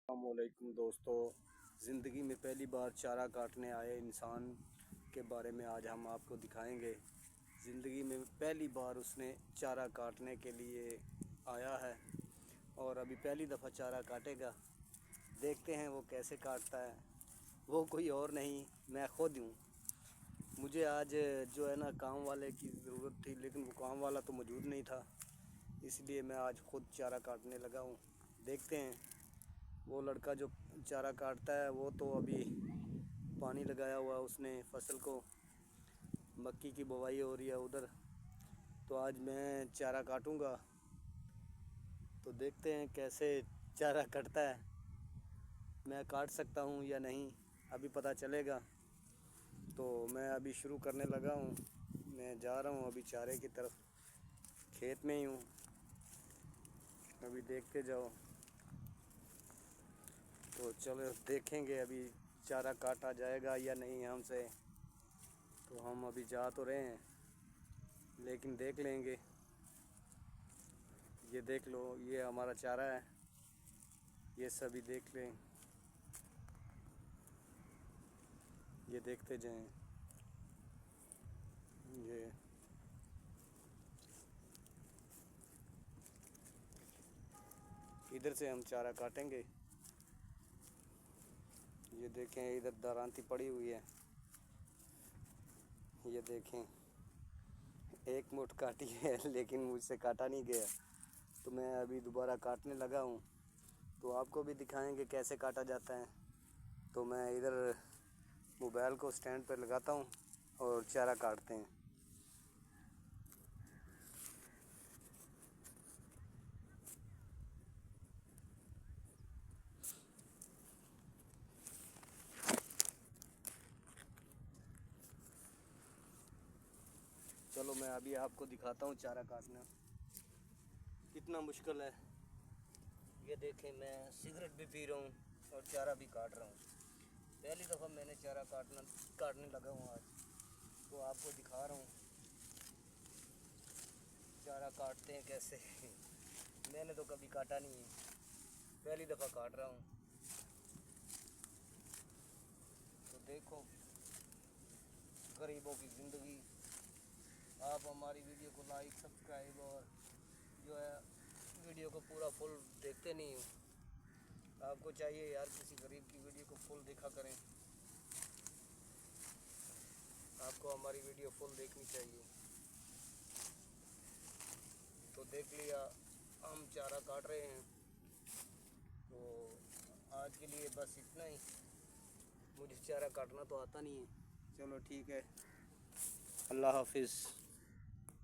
السلام علیکم دوستو، زندگی میں پہلی بار چارہ کاٹنے آئے انسان کے بارے میں آج ہم آپ کو دکھائیں گے۔ زندگی میں پہلی بار اس نے چارہ کاٹنے کے لیے آیا ہے اور ابھی پہلی دفعہ چارہ کاٹے گا۔ دیکھتے ہیں وہ کیسے کاٹتا ہے۔ وہ کوئی اور نہیں، میں خود ہوں۔ مجھے آج جو ہے نا کام والے کی ضرورت تھی، لیکن وہ کام والا تو موجود نہیں تھا، اس لیے میں آج خود چارہ کاٹنے لگا ہوں۔ دیکھتے ہیں وہ لڑکا جو چارہ کاٹتا ہے وہ تو ابھی پانی لگایا ہوا اس نے فصل کو، مکئی کی بوائی ہو رہی ہے ادھر، تو آج میں چارہ کاٹوں گا۔ تو دیکھتے ہیں کیسے چارہ کٹتا ہے، میں کاٹ سکتا ہوں یا نہیں ابھی پتہ چلے گا۔ تو میں ابھی شروع کرنے لگا ہوں، میں جا رہا ہوں ابھی چارے کی طرف، کھیت میں ہی ہوں، ابھی دیکھتے جاؤ۔ تو چلو دیکھیں گے ابھی چارہ کاٹا جائے گا یا نہیں ہم سے۔ تو ہم ابھی جا تو رہے ہیں لیکن دیکھ لیں گے۔ یہ دیکھ لو، یہ ہمارا چارہ ہے، یہ سبھی دیکھ لیں، یہ دیکھتے جائیں۔ یہ ادھر سے ہم چارہ کاٹیں گے۔ یہ دیکھیں ادھر درانتی پڑی ہوئی ہے، یہ دیکھیں ایک مٹھ کاٹی ہے لیکن مجھ سے کاٹا نہیں گیا، تو میں ابھی دوبارہ کاٹنے لگا ہوں۔ تو آپ کو بھی دکھائیں گے کیسے کاٹا جاتا ہے۔ تو میں ادھر موبائل کو سٹینڈ پر لگاتا ہوں اور چارہ کاٹتے ہیں۔ چلو میں ابھی آپ کو دکھاتا ہوں چارہ کاٹنا کتنا مشکل ہے۔ یہ دیکھیں میں سگریٹ بھی پی رہا ہوں اور چارہ بھی کاٹ رہا ہوں۔ پہلی دفعہ میں نے چارہ کاٹنے لگا ہوں آج، تو آپ کو دکھا رہا ہوں چارہ کاٹتے ہیں کیسے۔ میں نے تو کبھی کاٹا نہیں ہے، پہلی دفعہ کاٹ رہا ہوں۔ تو دیکھو غریبوں کی زندگی۔ آپ ہماری ویڈیو کو لائک، سبسکرائب اور جو ہے ویڈیو کو پورا فل دیکھتے نہیں ہو۔ آپ کو چاہیے یار کسی غریب کی ویڈیو کو فل دیکھا کریں، آپ کو ہماری ویڈیو فل دیکھنی چاہیے۔ تو دیکھ لیا ہم چارہ کاٹ رہے ہیں، تو آج کے لیے بس اتنا ہی۔ مجھے چارہ کاٹنا تو آتا نہیں ہے۔ چلو ٹھیک ہے، اللہ حافظ۔